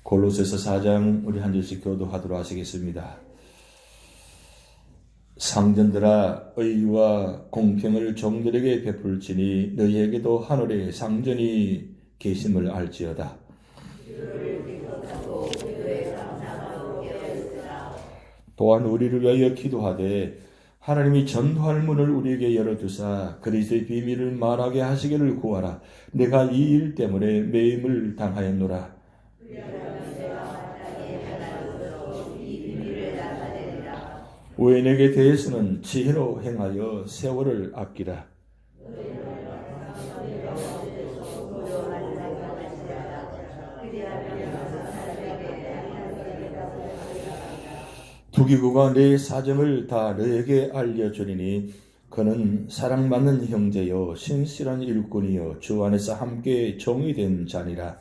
골로새서 4장 우리 한 절씩 교도하도록 하시겠습니다. 상전들아 의와 공평을 종들에게 베풀지니 너희에게도 하늘의 상전이 계심을 알지어다. 또한 우리를 위하여 기도하되 하나님이 전도할 문을 우리에게 열어두사 그리스도의 비밀을 말하게 하시기를 구하라. 내가 이 일 때문에 매임을 당하였노라. 외인에게 대해서는 지혜로 행하여 세월을 아끼라. 두기구가 내 사정을 다 너에게 알려주리니 그는 사랑받는 형제요 신실한 일꾼이요 주 안에서 함께 종이 된 자니라.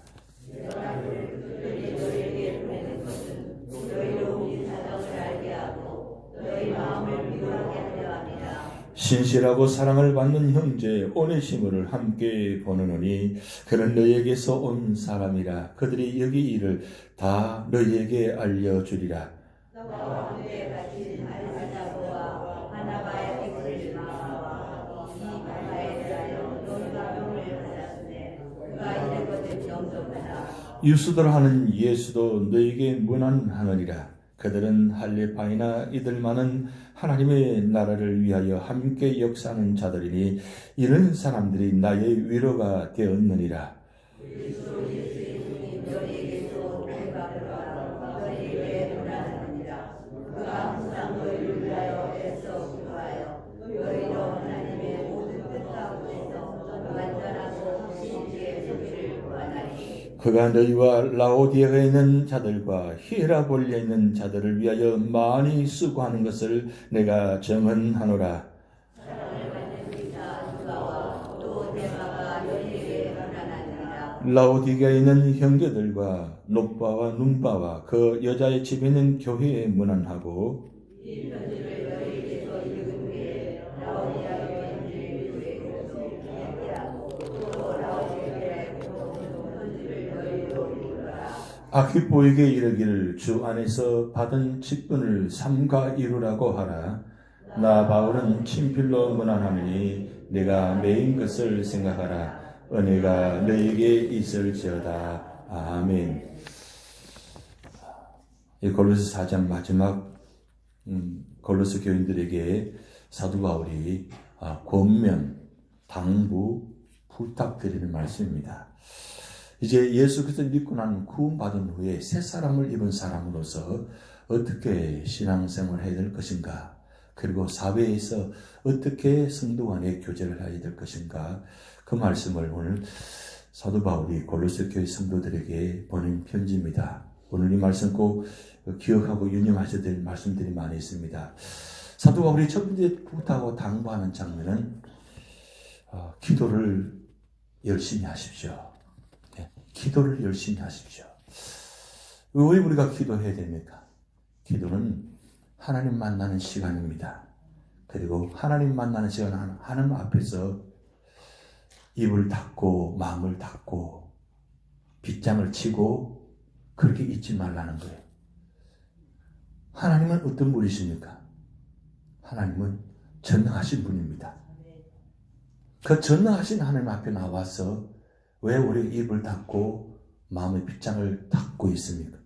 신실하고 사랑을 받는 형제 오네시모를 함께 보내노니 그는 너희에게서 온 사람이라. 그들이 여기 일을 다 너희에게 알려주리라. 유수들 하는 예수도 너희에게 문안하느니라. 그들은 할례파이나 이들만은 하나님의 나라를 위하여 함께 역사하는 자들이니 이런 사람들이 나의 위로가 되었느니라. 그가 너희와 라오디아에 있는 자들과 히에라볼리에 있는 자들을 위하여 많이 수고하는 것을 내가 정언하노라. 라오디아에 있는 형제들과 녹바와 눈바와 그 여자의 집에 있는 교회에 문안하고 아키포에게 이르기를 주 안에서 받은 직분을 삼가 이루라고 하라. 나 바울은 친필로 문안하노니 내가 매인 것을 생각하라. 은혜가 너에게 있을지어다. 아멘. 이 골로새 4장 마지막 골로새 교인들에게 사도 바울이 권면, 당부, 부탁드리는 말씀입니다. 이제 예수 그리스도를 믿고 난 구원받은 후에 새 사람을 입은 사람으로서 어떻게 신앙생활을 해야 될 것인가, 그리고 사회에서 어떻게 성도 간의 교제를 해야 될 것인가, 그 말씀을 오늘 사도 바울이 골로새 교회 성도들에게 보낸 편지입니다. 오늘 이 말씀 꼭 기억하고 유념하셔야 될 말씀들이 많이 있습니다. 사도 바울이 첫 번째 부탁하고 당부하는 장면은 기도를 열심히 하십시오. 기도를 열심히 하십시오. 왜 우리가 기도해야 됩니까? 기도는 하나님 만나는 시간입니다. 그리고 하나님 만나는 시간은 하나님 앞에서 입을 닫고 마음을 닫고 빗장을 치고 그렇게 있지 말라는 거예요. 하나님은 어떤 분이십니까? 하나님은 전능하신 분입니다. 그 전능하신 하나님 앞에 나와서 왜 우리가 입을 닫고 마음의 빗장을 닫고 있습니까?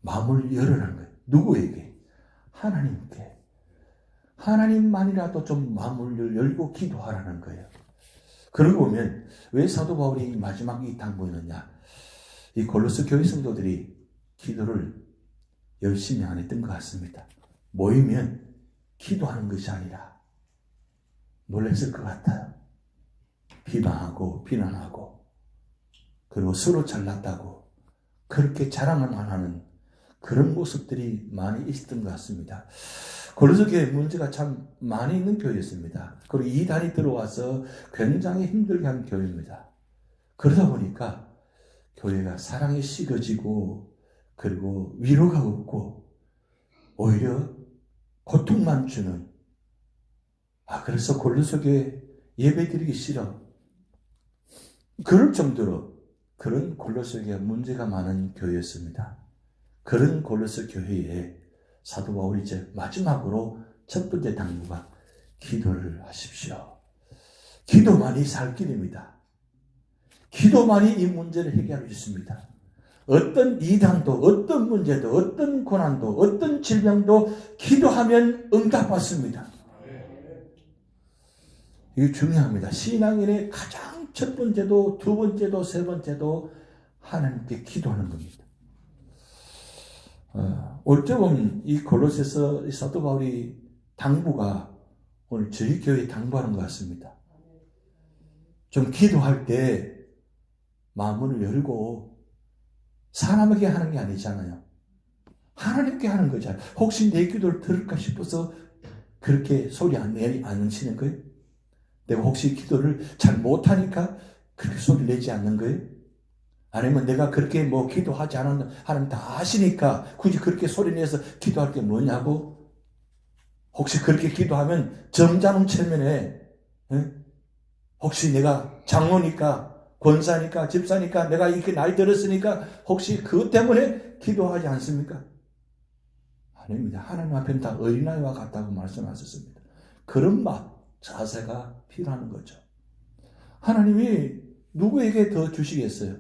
마음을 열으라는 거예요. 누구에게? 하나님께. 하나님만이라도 좀 마음을 열고 기도하라는 거예요. 그러고 보면 왜 사도 바울이 마지막 이 당부했느냐? 이 골로새 교회 성도들이 기도를 열심히 안 했던 것 같습니다. 모이면 기도하는 것이 아니라 놀랐을 것 같아요. 비방하고 비난하고 그리고 서로 잘났다고 그렇게 자랑을 안 하는 그런 모습들이 많이 있었던 것 같습니다. 골로새 교회 문제가 참 많이 있는 교회였습니다. 그리고 이단이 들어와서 굉장히 힘들게 한 교회입니다. 그러다 보니까 교회가 사랑이 식어지고 그리고 위로가 없고 오히려 고통만 주는, 그래서 골로새 교회 예배 드리기 싫어, 그럴 정도로 그런 골로새 교회가 문제가 많은 교회였습니다. 그런 골로새 교회에 사도 바울이 이제 마지막으로 첫 번째 당부가 기도를 하십시오. 기도만이 살 길입니다. 기도만이 이 문제를 해결할 수 있습니다. 어떤 이단도, 어떤 문제도, 어떤 고난도, 어떤 질병도 기도하면 응답받습니다. 이게 중요합니다. 신앙인의 가장 첫 번째도, 두 번째도, 세 번째도 하나님께 기도하는 겁니다. 올 적은 이 골로새서 사도 바울이 당부가 오늘 저희 교회에 당부하는 것 같습니다. 좀 기도할 때 마음을 열고 사람에게 하는 게 아니잖아요. 하나님께 하는 거잖아요. 혹시 내 기도를 들을까 싶어서 그렇게 소리 안 내시는 거예요? 내가 혹시 기도를 잘 못하니까 그렇게 소리 내지 않는 거예요? 아니면 내가 그렇게 뭐 기도하지 않았는 하나님 다 아시니까 굳이 그렇게 소리 내서 기도할 게 뭐냐고? 혹시 그렇게 기도하면 점잖은 체면에 혹시 내가 장로니까 권사니까 집사니까 내가 이렇게 나이 들었으니까 혹시 그것 때문에 기도하지 않습니까? 아닙니다. 하나님 앞에는 다 어린아이와 같다고 말씀하셨습니다. 그런 자세가 필요한 거죠. 하나님이 누구에게 더 주시겠어요?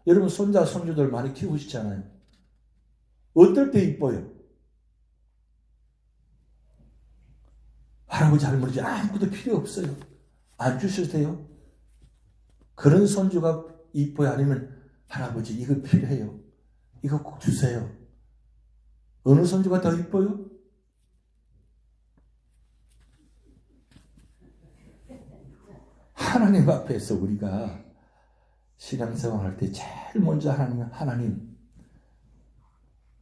여러분 손자 손주들 많이 키우시잖아요. 어떨 때 이뻐요? 할아버지 할머니 아무것도 필요 없어요. 안 주셔도 돼요. 그런 손주가 이뻐요? 아니면 할아버지 이거 필요해요. 이거 꼭 주세요. 어느 손주가 더 이뻐요? 하나님 앞에서 우리가 신앙생활 할 때 제일 먼저 하나님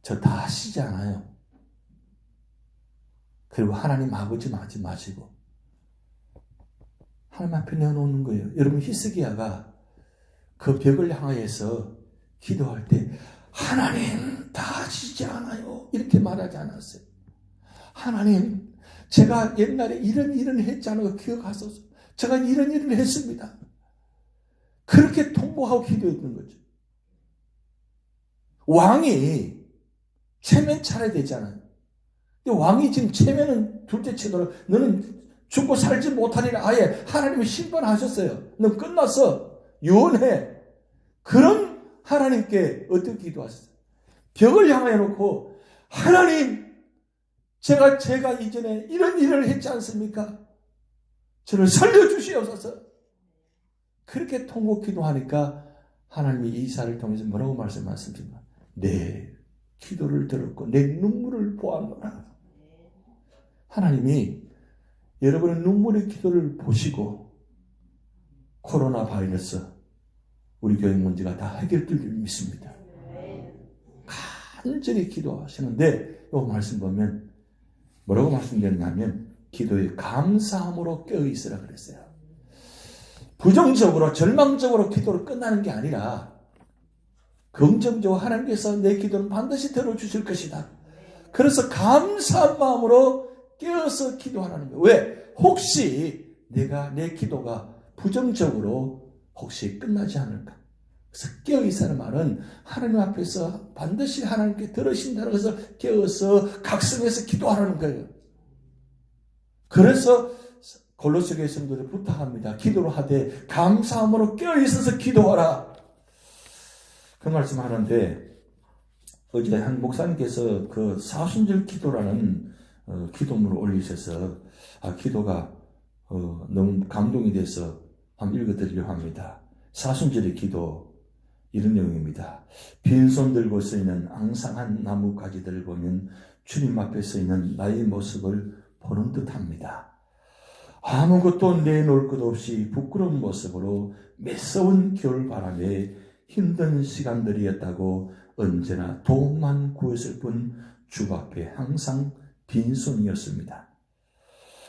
저 다 아시지 않아요. 그리고 하나님 아버지 하지 마시고 하나님 앞에 내어놓는 거예요. 여러분 히스기야가 그 벽을 향하여서 기도할 때 하나님 다 아시지 않아요. 이렇게 말하지 않았어요. 하나님 제가 옛날에 이런 일을 했잖아요. 기억하소서. 제가 이런 일을 했습니다. 그렇게 통보하고 기도했던 거죠. 왕이 체면 차려야 되잖아요. 근데 왕이 지금 체면은 둘째 치더라도 너는 죽고 살지 못하리라 아예 하나님이 심판하셨어요. 너 끝났어. 유언해. 그런 하나님께 어떻게 기도하셨어요? 벽을 향해 놓고 하나님 제가 이전에 이런 일을 했지 않습니까? 저를 살려주시옵소서. 그렇게 통곡 기도하니까 하나님이 이사를 통해서 뭐라고 말씀하십니까? 내 기도를 들었고 내 눈물을 보았노라. 하나님이 여러분의 눈물의 기도를 보시고 코로나 바이러스 우리 교회 문제가 다 해결될 줄 믿습니다. 간절히 기도하시는데 이 말씀 보면 뭐라고 말씀드렸냐면 기도에 감사함으로 깨어있으라 그랬어요. 부정적으로 절망적으로 기도를 끝나는 게 아니라 긍정적으로 하나님께서 내 기도는 반드시 들어주실 것이다. 그래서 감사한 마음으로 깨어서 기도하라는 거예요. 왜? 혹시 내 기도가 부정적으로 혹시 끝나지 않을까? 그래서 깨어있으라는 말은 하나님 앞에서 반드시 하나님께 들으신다고 해서 깨어서 각성해서 기도하라는 거예요. 그래서 골로새 교회 성도들 부탁합니다. 기도를 하되 감사함으로 깨어있어서 기도하라. 그 말씀 하는데 어제 한 목사님께서 그 사순절 기도라는 기도문을 올리셔서 기도가 너무 감동이 돼서 한번 읽어드리려고 합니다. 사순절의 기도 이런 내용입니다. 빈손 들고 서 있는 앙상한 나무 가지들을 보면 주님 앞에 서 있는 나의 모습을 보는 듯합니다. 아무것도 내놓을 것 없이 부끄러운 모습으로 매서운 겨울바람에 힘든 시간들이었다고 언제나 도움만 구했을 뿐 주 앞에 항상 빈손이었습니다.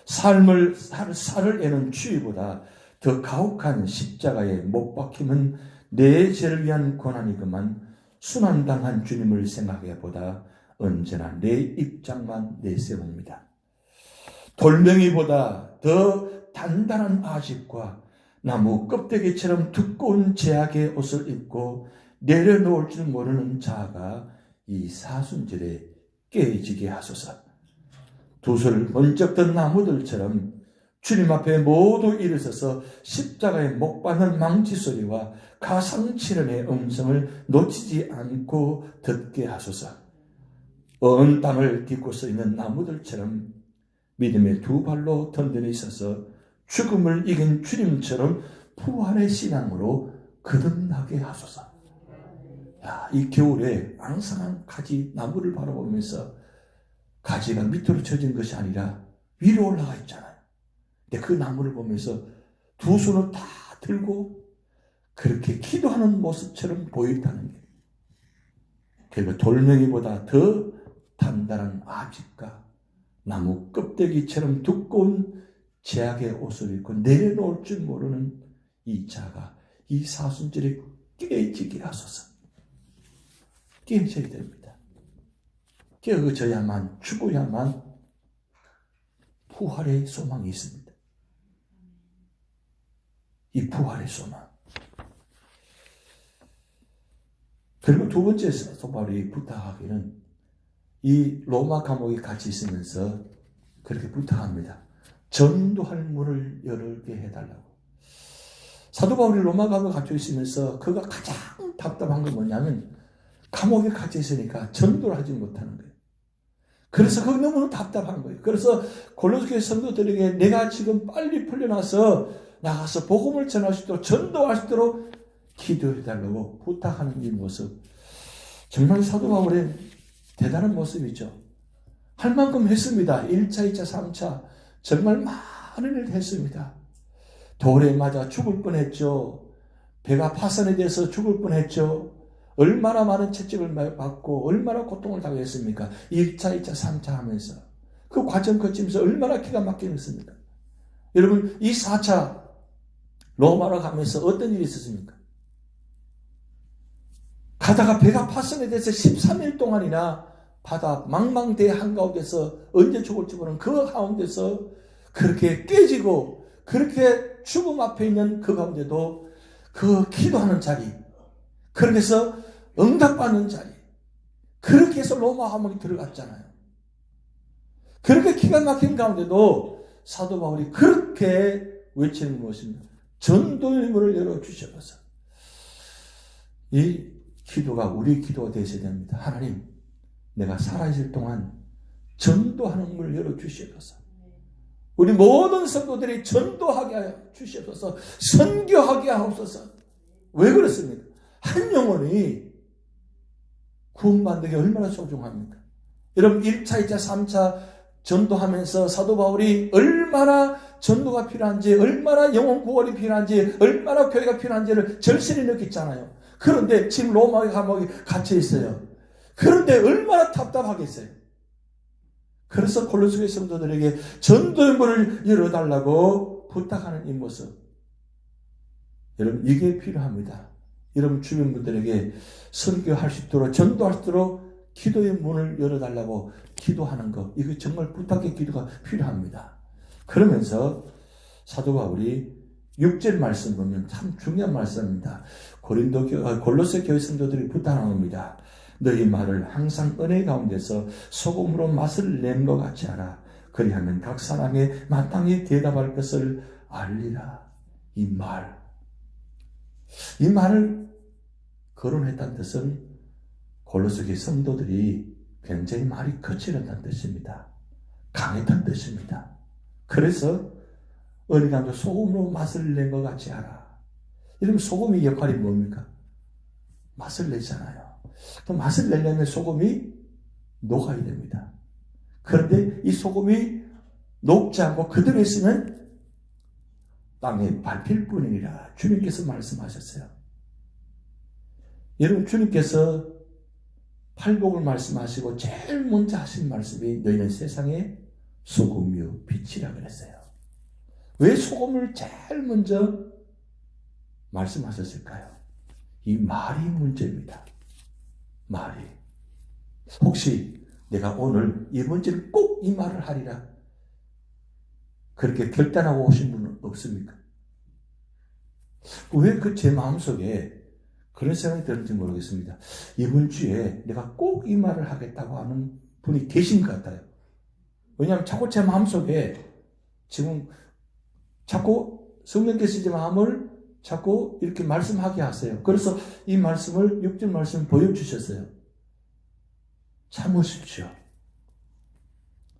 살을 애는 추위보다 더 가혹한 십자가에 못 박힘은 내 죄를 위한 고난이구만. 순환당한 주님을 생각해보다 언제나 내 입장만 내세웁니다. 돌멩이보다 더 단단한 아집과 나무 껍데기처럼 두꺼운 제약의 옷을 입고 내려놓을 줄 모르는 자가 이 사순절에 깨어지게 하소서. 두 손을 번쩍 나무들처럼 주님 앞에 모두 일어서서 십자가에 못 박는 망치 소리와 가상칠언의 음성을 놓치지 않고 듣게 하소서. 언 땅을 딛고 서 있는 나무들처럼 믿음의 두 발로 던전에 있어서 죽음을 이긴 주님처럼 부활의 신앙으로 거듭나게 하소서. 야, 이 겨울에 앙상한 가지 나무를 바라보면서 가지가 밑으로 젖은 것이 아니라 위로 올라가 있잖아요. 근데 그 나무를 보면서 두 손을 다 들고 그렇게 기도하는 모습처럼 보였다는 게, 그리고 돌멩이보다 더 단단한 아집과 나무 껍데기처럼 두꺼운 제약의 옷을 입고 내려놓을 줄 모르는 이 자가 이 사순절에 깨어지게 하소서. 깨어져야 됩니다. 깨어져야만, 죽어야만 부활의 소망이 있습니다. 이 부활의 소망. 그리고 두 번째 사도 바울이 부탁하기는 이 로마 감옥에 같이 있으면서 그렇게 부탁합니다. 전도할 문을 열게 해달라고. 사도 바울이 로마 감옥에 갇혀 있으면서 그가 가장 답답한 건 뭐냐면 감옥에 갇혀 있으니까 전도를 하지 못하는 거예요. 그래서 그거 너무 답답한 거예요. 그래서 골로새 성도들에게 내가 지금 빨리 풀려나서 나가서 복음을 전할 수 있도록 전도할 수 있도록 기도해달라고 부탁하는 이 모습, 정말 사도 바울의 대단한 모습이죠. 할 만큼 했습니다. 1차, 2차, 3차 정말 많은 일을 했습니다. 돌에 맞아 죽을 뻔했죠. 배가 파선에 대해서 죽을 뻔했죠. 얼마나 많은 채찍을 받고 얼마나 고통을 당했습니까? 1차, 2차, 3차 하면서 그 과정 거치면서 얼마나 기가 막히게 했습니까? 여러분, 이 4차 로마로 가면서 어떤 일이 있었습니까? 가다가 배가 파선에 대해서 13일 동안이나 바다 망망대해 한가운데서 언제 죽을지 모르는 그 가운데서 그렇게 깨지고 그렇게 죽음 앞에 있는 그 가운데도 그 기도하는 자리, 그렇게 해서 응답받는 자리, 그렇게 해서 로마 감옥에 들어갔잖아요. 그렇게 기가 막힌 가운데도 사도 바울이 그렇게 외치는 것입니다. 전도의 문을 열어주셔서. 이 기도가 우리 기도가 되셔야 됩니다. 하나님, 내가 살아있을 동안 전도하는 문을 열어주시옵소서. 우리 모든 성도들이 전도하게 하여 주시옵소서. 선교하게 하옵소서. 왜 그렇습니까? 한 영혼이 구원받는 게 얼마나 소중합니까? 여러분, 1차, 2차, 3차 전도하면서 사도 바울이 얼마나 전도가 필요한지, 얼마나 영혼 구원이 필요한지, 얼마나 교회가 필요한지를 절실히 느꼈잖아요. 그런데 지금 로마 감옥에 갇혀 있어요. 그런데 얼마나 답답하겠어요. 그래서 골로새 성도들에게 전도의 문을 열어달라고 부탁하는 이 모습. 여러분, 이게 필요합니다. 여러분 주변 분들에게 선교할 수 있도록, 전도할 수 있도록 기도의 문을 열어달라고 기도하는 것, 이거 정말 부탁의 기도가 필요합니다. 그러면서 사도 바울이 6절 말씀 보면 참 중요한 말씀입니다. 골로새 교회 성도들이 부탁하는 겁니다. 너희 말을 항상 은혜 가운데서 소금으로 맛을 낸 것 같이 하라. 그리하면 각 사람의 마땅히 대답할 것을 알리라. 이 말을 거론했다는 뜻은 골로새 교회 성도들이 굉장히 말이 거칠었다는 뜻입니다. 강했다는 뜻입니다. 그래서 은혜 가운데 소금으로 맛을 낸 것 같이 하라. 이러면 소금의 역할이 뭡니까? 맛을 내잖아요. 또 맛을 내려면 소금이 녹아야 됩니다. 그런데 이 소금이 녹지 않고 그대로 있으면 땅에 밟힐 뿐이니라 주님께서 말씀하셨어요. 여러분, 주님께서 팔복을 말씀하시고 제일 먼저 하신 말씀이 너희는 세상의 소금이요 빛이라 그랬어요. 왜 소금을 제일 먼저 말씀하셨을까요? 이 말이 문제입니다. 말이. 혹시 내가 오늘 이번 주는 꼭 이 말을 하리라 그렇게 결단하고 오신 분은 없습니까? 왜 그 제 마음속에 그런 생각이 드는지 모르겠습니다. 이번 주에 내가 꼭 이 말을 하겠다고 하는 분이 계신 것 같아요. 왜냐하면 자꾸 제 마음속에 지금 자꾸 성령께서 제 마음을 자꾸 이렇게 말씀하게 하세요. 그래서 이 말씀을 6절 말씀 보여주셨어요. 참으십시오.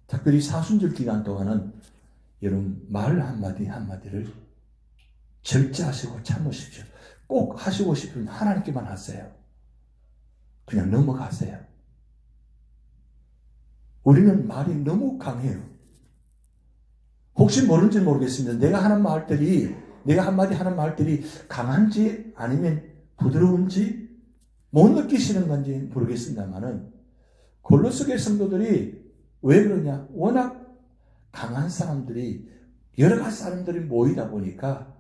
특별히 사순절 기간 동안은 여러분 말 한마디 한마디를 절제하시고 참으십시오. 꼭 하시고 싶으면 하나님께만 하세요. 그냥 넘어가세요. 우리는 말이 너무 강해요. 혹시 모르는지 모르겠습니다. 내가 한마디 하는 말들이 강한지 아니면 부드러운지 못 느끼시는 건지 모르겠습니다만은 골로새 성도들이 왜 그러냐? 워낙 강한 사람들이 여러 가지 사람들이 모이다 보니까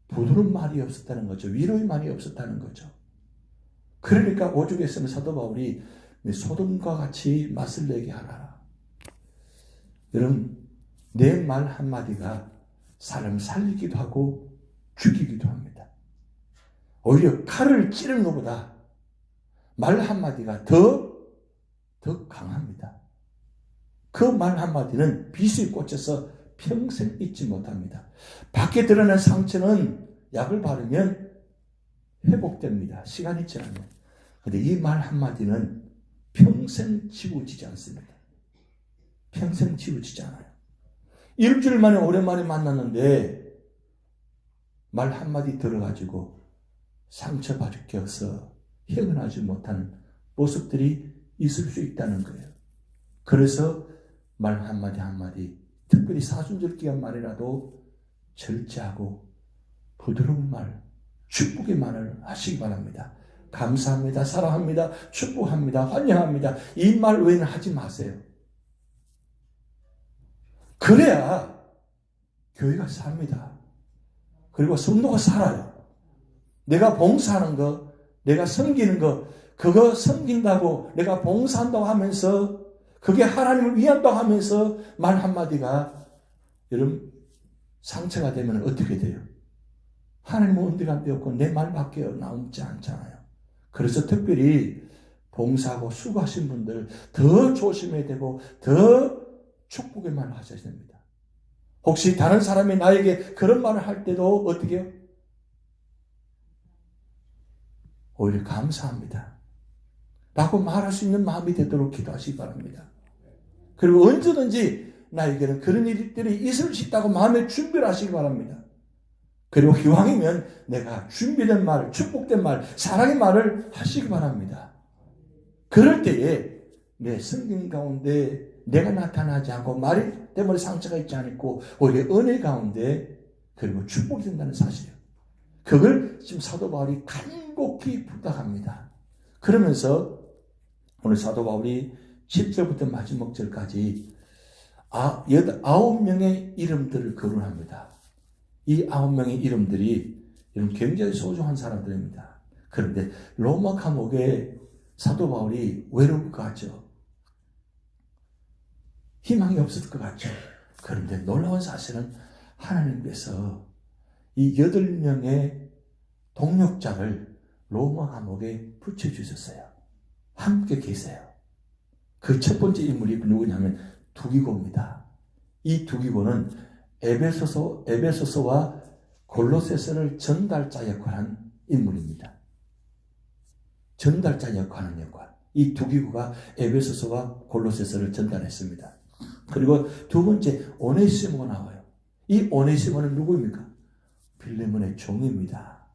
부드러운 말이 없었다는 거죠. 위로의 말이 없었다는 거죠. 그러니까 오죽했으면 사도 바울이 소돔과 같이 맛을 내게 하라. 여러분 내 말 한마디가 사람을 살리기도 하고 죽이기도 합니다. 오히려 칼을 찌르는 것보다 말 한마디가 더 강합니다. 그 말 한마디는 비수에 꽂혀서 평생 잊지 못합니다. 밖에 드러난 상처는 약을 바르면 회복됩니다. 시간이 지나면. 그런데 이 말 한마디는 평생 지워지지 않습니다. 평생 지워지지 않아요. 일주일 만에 오랜만에 만났는데 말 한마디 들어가지고 상처받혀서 헤어나지 못하는 모습들이 있을 수 있다는 거예요. 그래서 말 한마디 한마디 특별히 사순절 기간 말이라도 절제하고 부드러운 말, 축복의 말을 하시기 바랍니다. 감사합니다. 사랑합니다. 축복합니다. 환영합니다. 이 말 외에는 하지 마세요. 그래야 교회가 삽니다. 그리고 성도가 살아요. 내가 봉사하는 거, 내가 섬기는 거, 그거 섬긴다고 내가 봉사한다고 하면서 그게 하나님을 위한다고 하면서 말 한마디가 여러분 상처가 되면 어떻게 돼요? 하나님은 은혜가 되었고 내 말밖에 나오지 않잖아요. 그래서 특별히 봉사하고 수고하신 분들 더 조심해야 되고 더 축복의 말을 하셔야 됩니다. 혹시 다른 사람이 나에게 그런 말을 할 때도 어떻게 해요? 오히려 감사합니다 라고 말할 수 있는 마음이 되도록 기도하시기 바랍니다. 그리고 언제든지 나에게는 그런 일들이 있을 수 있다고 마음에 준비를 하시기 바랍니다. 그리고 기왕이면 내가 준비된 말, 축복된 말, 사랑의 말을 하시기 바랍니다. 그럴 때에 내 성경 가운데 내가 나타나지 않고 말 때문에 상처가 있지 않고 오히려 은혜 가운데 그리고 축복이 된다는 사실이에요. 그걸 지금 사도 바울이 간곡히 부탁합니다. 그러면서 오늘 사도 바울이 10절부터 마지막 절까지 9명의 이름들을 거론합니다. 이 9명의 이름들이 굉장히 소중한 사람들입니다. 그런데 로마 감옥에 사도 바울이 외로울 것 같죠. 희망이 없을 것 같죠. 그런데 놀라운 사실은 하나님께서 이 8명의 동역자를 로마 감옥에 붙여주셨어요. 함께 계세요. 그 첫 번째 인물이 누구냐면 두기고입니다. 이 두기고는 에베소서와 골로새서를 전달자 역할한 인물입니다. 전달자 역할하는 역할. 이 두기고가 에베소서와 골로새서를 전달했습니다. 그리고 두 번째 오네시모가 나와요. 이 오네시모는 누구입니까? 빌레몬의 종입니다.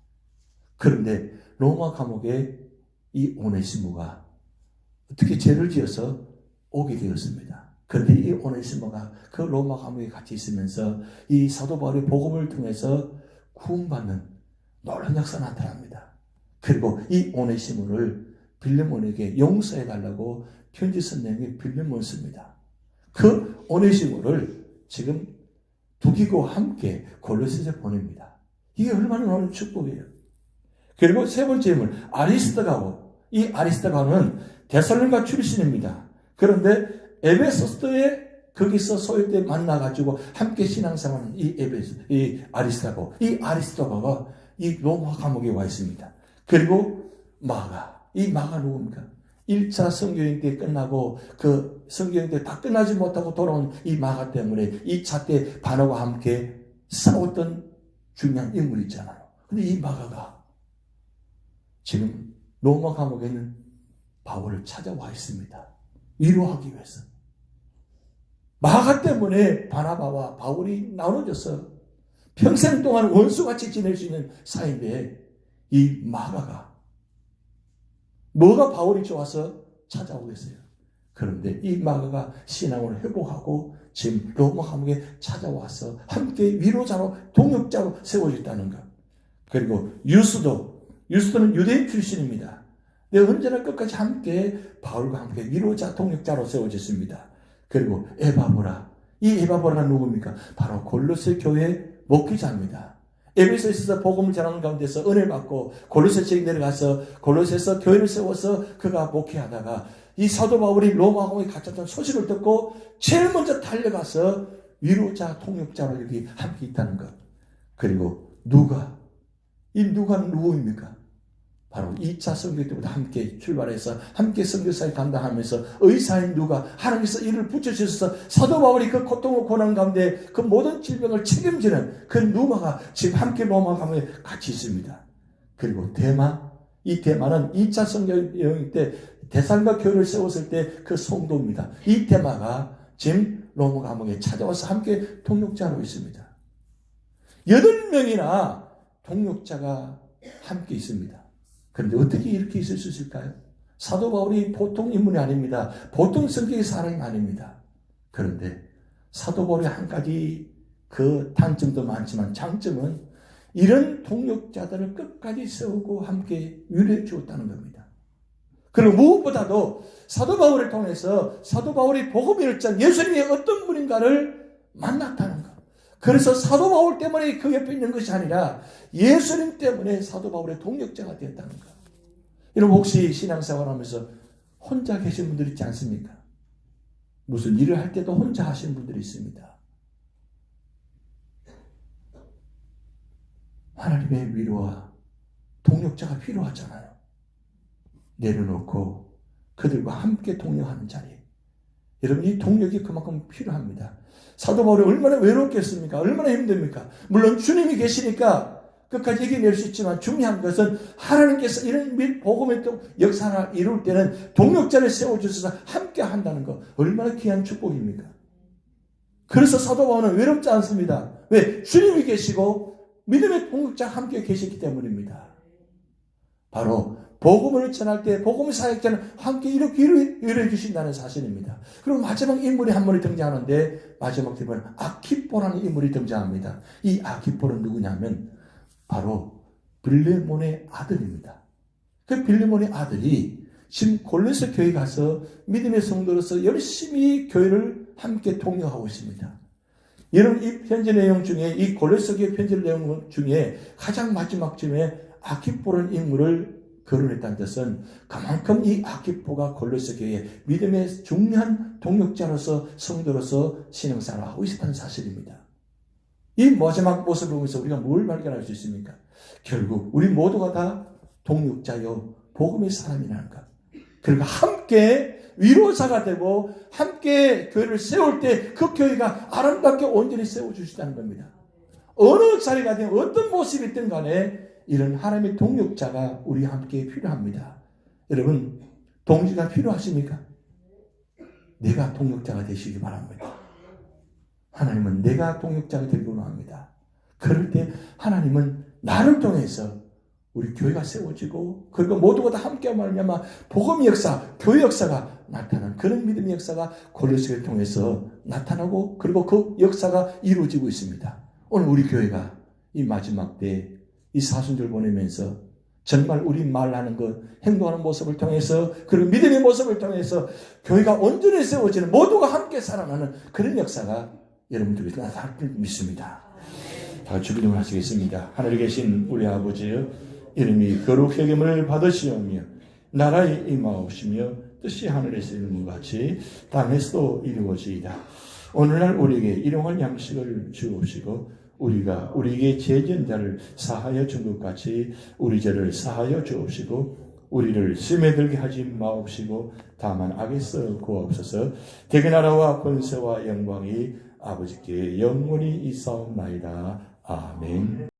그런데 로마 감옥에 이 오네시모가 어떻게 죄를 지어서 오게 되었습니다. 그런데 이 오네시모가 그 로마 감옥에 같이 있으면서 이 사도 바울의 복음을 통해서 구원받는 놀라운 역사가 나타납니다. 그리고 이 오네시모를 빌레몬에게 용서해달라고 편지 쓴 내용이 빌레몬 씁니다. 그 오네시모를 지금 두기고와 함께 골로새에 보냅니다. 이게 얼마나 놀라운 축복이에요. 그리고 세 번째 인물 아리스토가고, 이 아리스토가는 데살로니가 출신입니다. 그런데 에베소서에 거기서 소위 때 만나가지고 함께 신앙생활하는 이 아리스토가고, 이 아리스토가가 이 로마 감옥에 와 있습니다. 그리고 이 마가 누굽니까? 1차 성교행 때 끝나고 그 성교행 때 다 끝나지 못하고 돌아온 이 마가 때문에 2차 때 바나바와 함께 싸웠던 중요한 인물이 있잖아요. 근데 이 마가가 지금 로마 감옥에는 바울을 찾아와 있습니다. 위로하기 위해서. 마가 때문에 바나바와 바울이 나눠져서 평생 동안 원수같이 지낼 수 있는 사이인데 이 마가가 뭐가 바울이 좋아서 찾아오겠어요. 그런데 이 마가가 신앙을 회복하고 지금 로마 감옥에 찾아와서 함께 위로자로 동역자로 세워졌다는 것. 그리고 유스도는 유대인 출신입니다. 근데 언제나 끝까지 함께 바울과 함께 위로자 동역자로 세워졌습니다. 그리고 이 에바브라가 누굽니까? 바로 골로새 교회 목회자입니다. 에베소에 있어서 복음을 전하는 가운데서 은혜를 받고 골로새 지역에 내려가서 골로새에서 교회를 세워서 그가 목회하다가 이 사도 바울이 로마 감옥에 갇혔던 소식을 듣고 제일 먼저 달려가서 위로자 통역자로 여기 함께 있다는 것. 그리고 이 누가는 누구입니까? 바로 2차 선교 때부터 함께 출발해서 함께 선교사를 감당하면서 의사인 누가 하나님께서 이를 붙여주셔서 사도 바울이 그 고통과 고난 가운데 그 모든 질병을 책임지는 그 누가가 지금 함께 로마 감옥에 같이 있습니다. 그리고 이 대마는 2차 선교 여행 때 데살과 교회를 세웠을 때 그 성도입니다. 이 대마가 지금 로마 감옥에 찾아와서 함께 동역자로 있습니다. 8명이나 동역자가 함께 있습니다. 그런데 어떻게 이렇게 있을 수 있을까요? 사도 바울이 보통 인물이 아닙니다. 보통 성격의 사람이 아닙니다. 그런데 사도 바울이 한 가지 그 단점도 많지만 장점은 이런 동역자들을 끝까지 세우고 함께 위로해 주었다는 겁니다. 그리고 무엇보다도 사도 바울을 통해서 사도 바울이 복음의 열정, 예수님이 어떤 분인가를 만났다는 것. 그래서 사도 바울 때문에 그 옆에 있는 것이 아니라 예수님 때문에 사도 바울의 동역자가 되었다는 것. 여러분 혹시 신앙생활 하면서 혼자 계신 분들 있지 않습니까? 무슨 일을 할 때도 혼자 하시는 분들이 있습니다. 하나님의 위로와 동역자가 필요하잖아요. 내려놓고 그들과 함께 동역하는 자리. 여러분 이 동역이 그만큼 필요합니다. 사도 바울이 얼마나 외롭겠습니까? 얼마나 힘듭니까? 물론 주님이 계시니까 끝까지 이겨낼 수 있지만 중요한 것은 하나님께서 이런 복음의 역사를 이룰 때는 동역자를 세워주셔서 함께 한다는 것. 얼마나 귀한 축복입니까? 그래서 사도 바울은 외롭지 않습니다. 왜? 주님이 계시고 믿음의 동역자가 함께 계시기 때문입니다. 바로 복음을 전할 때 복음 사역자는 함께 이렇게 위로해 주신다는 사실입니다. 그리고 마지막 인물이 한 분이 등장하는데 마지막 때는 아키포라는 인물이 등장합니다. 이 아키포는 누구냐면 바로 빌레몬의 아들입니다. 그 빌레몬의 아들이 지금 골로새 교회에 가서 믿음의 성도로서 열심히 교회를 함께 동역하고 있습니다. 여러분 이 편지 내용 중에 이 골로새 교회 편지 내용 중에 가장 마지막쯤에 아키포라는 인물을 거론했다는 뜻은 그만큼 이 아키포가 골로새 교회의 믿음의 중요한 동역자로서 성도로서 신앙생활을 하고 있었다는 사실입니다. 이 마지막 모습을 보면서 우리가 뭘 발견할 수 있습니까? 결국 우리 모두가 다 동역자요 복음의 사람이라는 것. 그리고 함께 위로자가 되고 함께 교회를 세울 때 그 교회가 아름답게 온전히 세워주시다는 겁니다. 어느 자리가 되든 어떤 모습이 있든 간에 이런 하나님의 동역자가 우리 함께 필요합니다. 여러분 동지가 필요하십니까? 내가 동역자가 되시기 바랍니다. 하나님은 내가 동역자가 되기로 합니다. 그럴 때 하나님은 나를 통해서 우리 교회가 세워지고 그리고 모두가 다 함께 말미암아 복음의 역사, 교회 역사가 나타나는 그런 믿음의 역사가 골로새를 통해서 나타나고 그리고 그 역사가 이루어지고 있습니다. 오늘 우리 교회가 이 마지막 때 이 사순절 보내면서 정말 우리 말하는 것, 행동하는 모습을 통해서 그리고 믿음의 모습을 통해서 교회가 온전히 세워지는 모두가 함께 살아나는 그런 역사가 여러분들이 나타날 줄 믿습니다. 다 같이 기도를 하시겠습니다. 하늘에 계신 우리 아버지여 이름이 거룩히 여김을 받으시오며 나라에 임하옵시며 뜻이 하늘에서 이루는 것 같이 땅에서도 이루어지이다. 오늘날 우리에게 일용할 양식을 주옵시고 우리가 우리에게 죄진 자를 사하여 준 것 같이 우리 죄를 사하여 주옵시고 우리를 심에 들게 하지 마옵시고 다만 악에서 구하옵소서. 대개 나라와 권세와 영광이 아버지께 영원히 있사옵나이다. 아멘.